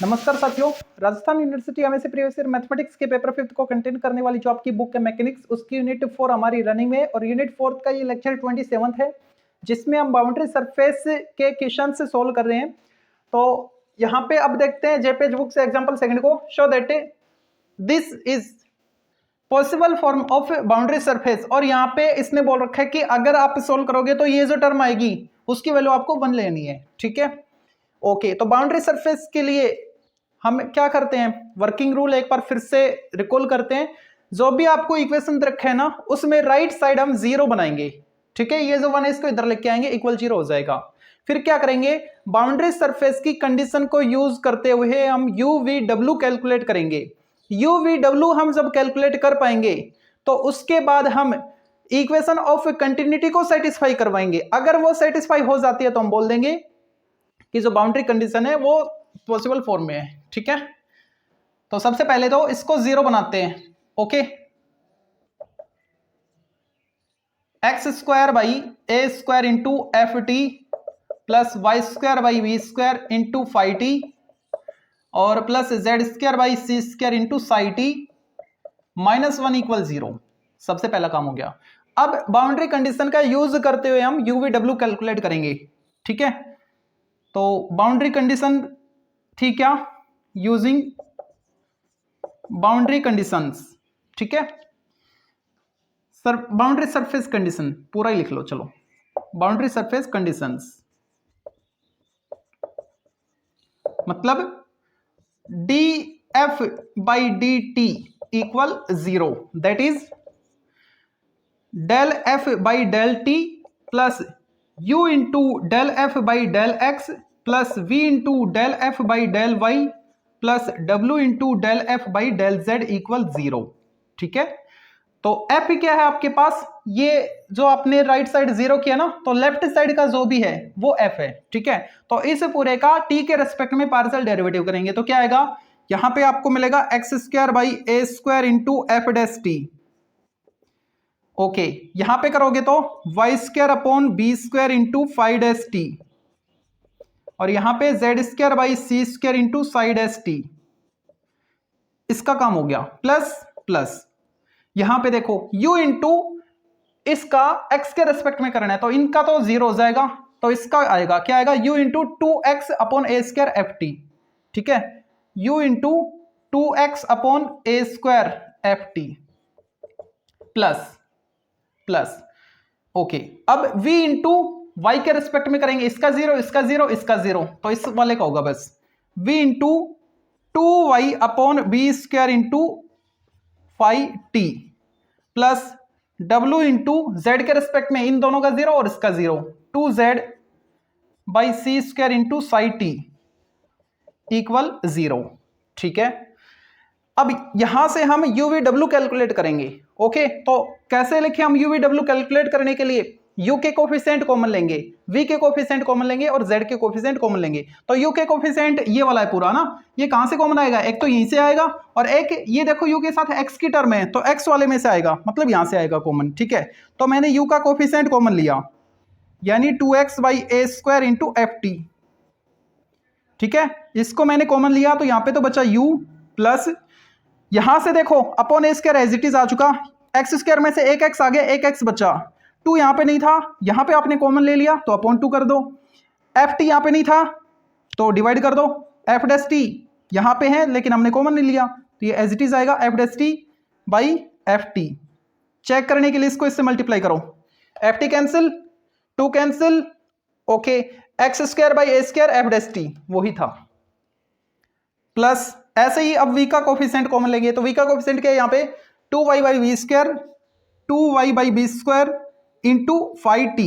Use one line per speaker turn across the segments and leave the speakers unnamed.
नमस्कार साथियों, Rajasthan university MSc previous year mathematics के पेपर 5 को कंटेन करने वाली जो आपकी बुक है मैकेनिक्स, उसकी यूनिट 4 हमारी रनिंग में और यूनिट 4 का ये लेक्चर 27 है, जिसमें हम बाउंड्री सरफेस के क्वेश्चन से सोल्व कर रहे हैं। तो यहाँ पे अब देखते हैं जेपेज बुक से एग्जांपल सेकंड को। Show that this is possible form of boundary surface, और यहाँ पे इसने बोल रखा है कि अगर आप सोल्व करोगे तो ये जो टर्म आएगी उसकी वैल्यू आपको 1 लेनी है। ठीक है, ओके। तो बाउंड्री सरफेस के लिए हम क्या करते हैं, वर्किंग रूल एक बार फिर से रिकॉल करते हैं। जो भी आपको इक्वेशन रखे है ना, उसमें राइट साइड हम 0 बनाएंगे। ठीक है, ये जो 1 है इसको इधर लेके आएंगे, इक्वल 0 हो जाएगा। फिर क्या करेंगे, बाउंड्री सरफेस की कंडीशन को यूज करते हुए हम UVW कैलकुलेट करेंगे। UVW हम जब कैलकुलेट कर पाएंगे तो उसके बाद हम इक्वेशन ऑफ कंटिन्यूटी को सेटिस्फाई करवाएंगे। अगर वो सेटिस्फाई हो जाती है तो हम बोल देंगे कि जो बाउंड्री कंडीशन है वो पॉसिबल फॉर्म में है। ठीक है, तो सबसे पहले तो इसको 0 बनाते हैं। Okay, x square by a square into f t plus y square by v square into five t और plus z square by c square into psi t -1 equal 0। सबसे पहला काम हो गया। अब बाउंड्री कंडीशन का यूज करते हुए हम UVW कैलकुलेट करेंगे। ठीक है, तो बाउंड्री कंडीशन थी क्या, यूजिंग बाउंड्री कंडीशंस। ठीक है, सर बाउंड्री सरफेस कंडीशन पूरा ही लिख लो। चलो, बाउंड्री सरफेस कंडीशंस मतलब df by dt equal 0, that is del f by del t plus u into del f by del x plus v into del f by del y plus w into del f by del z equal 0। ठीक है, तो f क्या है आपके पास, ये जो आपने right side 0 किया ना, तो लेफ्ट साइड का जो भी है वो f है। ठीक है, तो इस पूरे का t के रेस्पेक्ट में पार्शियल डेरिवेटिव करेंगे तो क्या आएगा, यहां पे आपको मिलेगा x square by a square into f dash t. Okay, यहां पे करोगे तो y square upon b square into five dash t और यहां पे z square by c square into psi dash t. इसका काम हो गया। प्लस प्लस यहां पे देखो u इंटू इसका x के रेस्पेक्ट में करना है तो इनका तो 0 हो जाएगा, तो इसका आएगा क्या आएगा, u into 2x upon a square f t. ठीक है, u into 2x upon a square f t plus plus. Okay, अब v इंटू वाई के रेस्पेक्ट में करेंगे, इसका 0 इसका 0 इसका 0, तो इस वाले का होगा बस v into 2y upon b square into five t plus w into z के रेस्पेक्ट में इन दोनों का 0 और इसका 0, 2z by c square into psi t equal 0। ठीक है, अब यहां से हम UVW कैलकुलेट करेंगे। ओके, तो कैसे लिखे हम UVW कैलकुलेट करने के लिए, u के कोफिशिएंट कॉमन लेंगे, v के कोफिशिएंट कॉमन लेंगे और z के कोफिशिएंट कॉमन लेंगे। तो u के कोफिशिएंट ये वाला है पूरा ना, ये कहां से कॉमन आएगा, एक तो यहीं से आएगा और एक ये देखो u के साथ x की टर्म है तो x वाले में से आएगा, मतलब यहां से आएगा कॉमन। ठीक है, तो मैंने u का कोफिशिएंट कॉमन लिया यानी 2x by a square into f t. ठीक है, इसको मैंने कॉमन लिया तो यहां पे तो बचा u प्लस यहां से देखो upon a square as it is आ चुका, एक्स स्क्वायर में से एक एक्स आ गया, एक एक्स बचा, 2 यहां पे नहीं था, यहां पे आपने कॉमन ले लिया तो अपॉन 2 कर दो, एफ टी यहां पे नहीं था तो डिवाइड कर दो, एफ डैश टी यहां पे है लेकिन हमने कॉमन नहीं लिया तो ये एज इट इज आएगा f dash t by f t. Check करने के लिए इसको इससे मल्टीप्लाई करो, f t cancel, 2 cancel. Okay, x square by a square f dash t वही था, प्लस ऐसे ही अब v का कोफिशिएंट कॉमन लेंगे तो v का कोफिशिएंट क्या है यहाँ पे, 2y by v square 2y by b square into 5t।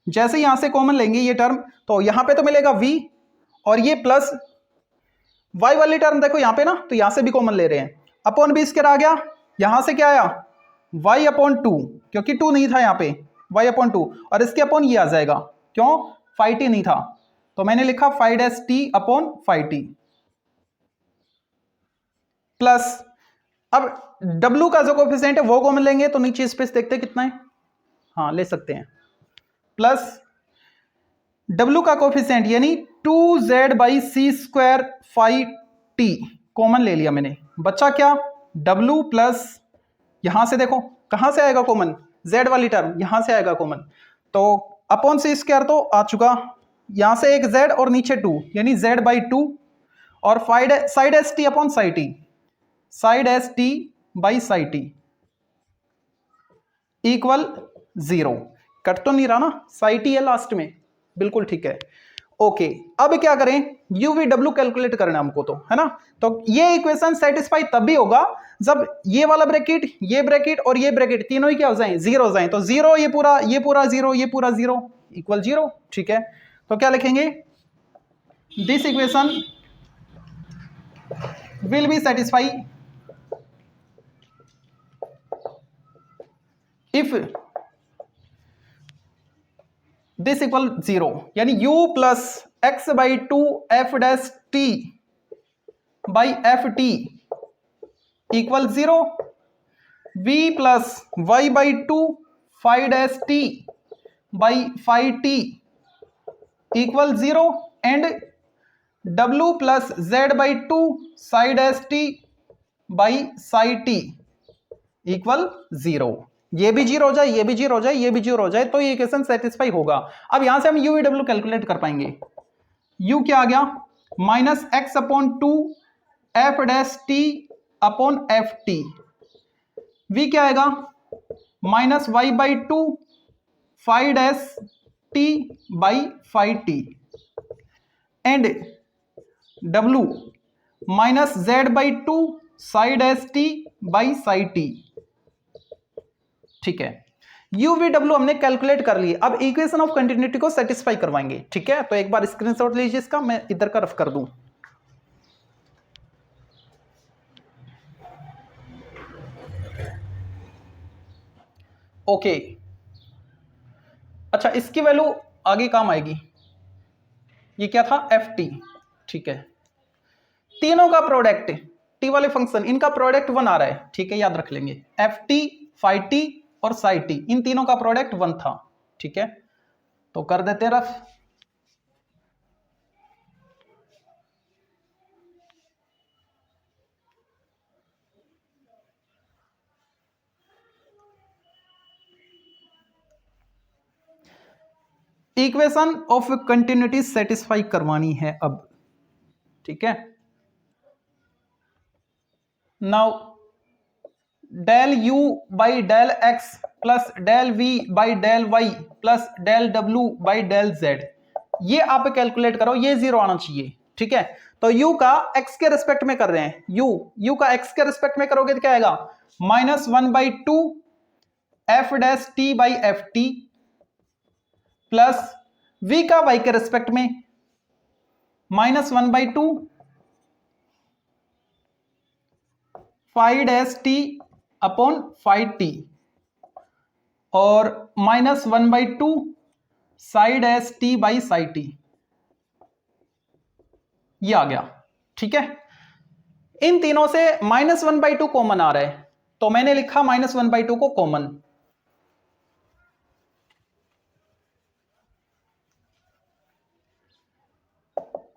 जैसे यहां से कॉमन लेंगे ये टर्म तो यहां पे तो मिलेगा v और ये प्लस y वाली टर्म देखो यहां पे ना, तो यहां से भी कॉमन ले रहे हैं, अपॉन बी स्क्वायर आ गया, यहां से क्या आया y अपॉन 2 क्योंकि 2 नहीं था यहाँ पे, y अपॉन 2 और इसके अपॉन ये आ जाएगा, क्यों 5t नहीं था तो मैंने लिखा 5t अपॉन 5t प्लस अब w का जो कोफिशिएंट है वो कॉमन लेंगे तो नीचे स्पेस देखते हैं कितना है, हाँ ले सकते हैं, प्लस w का कोफिशिएंट यानी 2z/c² phi t कॉमन ले लिया मैंने, बचा क्या w प्लस, यहां से देखो कहां से आएगा कॉमन, z वाली टर्म यहां से आएगा कॉमन, तो अपॉन c² तो आ चुका, यहां से एक z और नीचे 2 यानी z/2 और side S T upon side T, side S T by side T equal 0। Cut तो नहीं रहा ना, साइड टी है लास्ट में, बिल्कुल ठीक है। ओके, अब क्या करें, यू वी डब्ल्यू कैलकुलेट करना हमको तो, है ना। तो ये इक्वेशन सेटिस्फाई तब भी होगा जब ये वाला ब्रैकेट, ये ब्रैकेट और ये ब्रैकेट तीनों ही क्या हो जाएं, जीरो हो जाएं। तो जीरो, ये पूरा जीरो, ये पूरा जीरो इक्वल 0, ठीक है। तो क्या लिखेंगे, this equation will be satisfy if this equal 0, यानी u plus x/2 f dash t by f T equal 0, v plus y/2 five dash t by five T equal 0 and w plus z/2 side S T by side T equal 0। ये भी 0 हो जाए, ये भी 0 हो जाए, ये भी 0 हो जाए, तो ये इक्वेशन सेटिस्फाई होगा। अब यहां से हम u w कैलकुलेट कर पाएंगे। u क्या आ गया, -x/2 f dash T upon F T, v क्या आएगा -y/2 five dash t by five T and w -z/2 side S T by side T, ठीक है। u v w हमने calculate कर लिए, अब इक्वेशन ऑफ कंटिन्यूटी को satisfy करवाएंगे, ठीक है। तो एक बार स्क्रीनशॉट लीजिए इसका, मैं इधर का रफ कर दूं। ओके, अच्छा इसकी वैल्यू आगे काम आएगी, ये क्या था एफ टी, ठीक है। तीनों का प्रोडक्ट टी वाले फंक्शन, इनका प्रोडक्ट 1 आ रहा है, ठीक है, याद रख लेंगे। एफ टी, फाइव टी और साइड टी, इन तीनों का प्रोडक्ट 1 था, ठीक है। तो कर देते rough. Equation of continuity satisfy करवानी है अब, ठीक है। Now del u by del x plus del v by del y plus del w by del z, ये आप कैलकुलेट करो, ये 0 आना चाहिए, ठीक है। तो u का x के रिस्पेक्ट में कर रहे हैं, u का x के रिस्पेक्ट में करोगे तो क्या आएगा, -1/2 f dash t by f t plus v का y के रिस्पेक्ट में -1/2 five dash T upon five t और -1/2 side S T by side T, ये आ गया, ठीक है। इन तीनों से -1/2 कॉमन आ रहा है, तो मैंने लिखा -1/2 को कॉमन,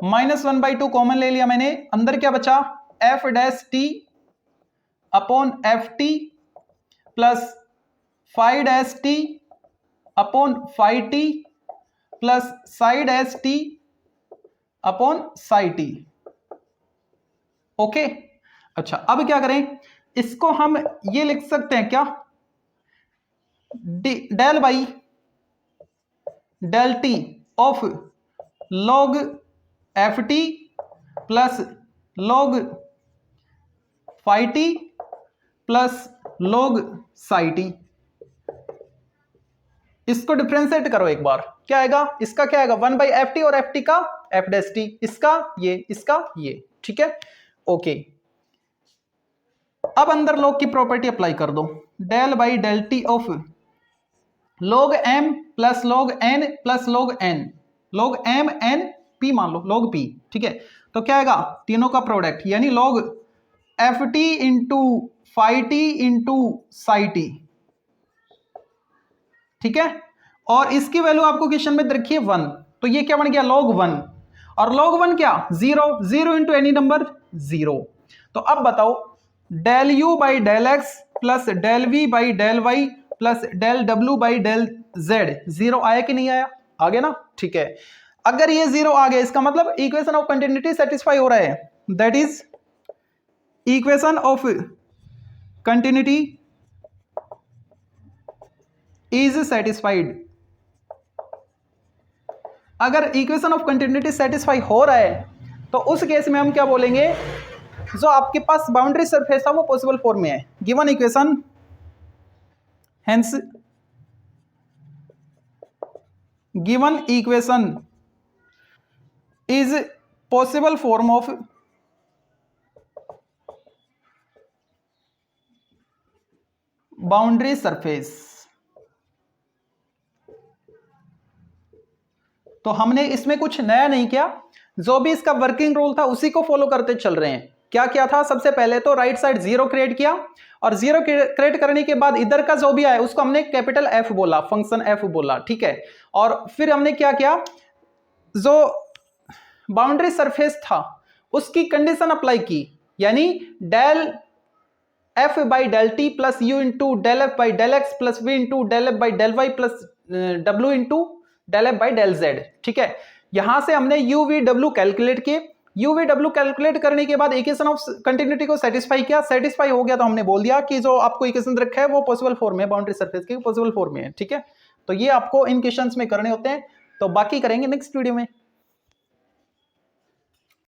-1/2 कॉमन ले लिया मैंने। अंदर क्या बचा, F dash T upon F t plus five S T upon five t plus side S T upon side T, okay. अच्छा अब क्या करें, इसको हम ये लिख सकते हैं क्या, del by del t of log f t plus log five t plus log side t. इसको डिफरेंशिएट करो एक बार, क्या आएगा, इसका क्या आएगा 1/ft और ft का f डैश टी, इसका ये, ठीक है, ओके। अब अंदर लॉग की प्रॉपर्टी अप्लाई कर दो, del by del t of log m plus log n plus log n, log m n p मान लो, log p, ठीक है। तो क्या आएगा, तीनों का प्रोडक्ट यानी log ft into five T into side T, ठीक है। और इसकी वैल्यू आपको क्वेश्चन में रखी है 1, तो ये क्या बन गया log 1, और log 1 क्या, 0, 0 इंटू एनी नंबर 0। तो अब बताओ del u by del x plus del v by del y plus del डब्ल्यू बाई डेल जेड 0 आया कि नहीं आया, आ गया ना, ठीक है। अगर ये 0 आ गया इसका मतलब इक्वेशन ऑफ कंटिन्यूटी सेटिस्फाई हो रहा है, that is equation of continuity is satisfied. अगर इक्वेशन ऑफ कंटिन्यूटी सेटिस्फाई हो रहा है तो उस केस में हम क्या बोलेंगे, जो आपके पास बाउंड्री सरफेस था वो पॉसिबल फॉर्म में है, given equation hence given equation is possible form of boundary surface. तो हमने इसमें कुछ नया नहीं किया, जो भी इसका वर्किंग रूल था उसी को फॉलो करते चल रहे हैं। क्या किया था, सबसे पहले तो राइट साइड 0 क्रिएट किया और 0 क्रिएट करने के बाद इधर का जो भी आया उसको हमने कैपिटल एफ बोला, फंक्शन एफ बोला, ठीक है। और फिर हमने क्या किया, जो बाउंड्री सरफेस था उसकी कंडीशन अप्लाई की, यानी del f by del t plus u into del f by del x plus v into del f by del y plus डब्ल्यू into del f by del z, ठीक है। यहां से हमने यू वी डब्ल्यू calculate किए, u v डब्ल्यू calculate करने के बाद इक्वेशन ऑफ कंटिन्यूटी को सेटिस्फाई किया, सेटिस्फाई हो गया तो हमने बोल दिया कि जो आपको इक्वेशन रखा है वो पॉसिबल फॉर्म में, बाउंड्री सरफेस के पॉसिबल फॉर्म में है, ठीक है। तो ये आपको इन क्वेश्चंस में करने होते हैं, तो बाकी करेंगे नेक्स्ट वीडियो में।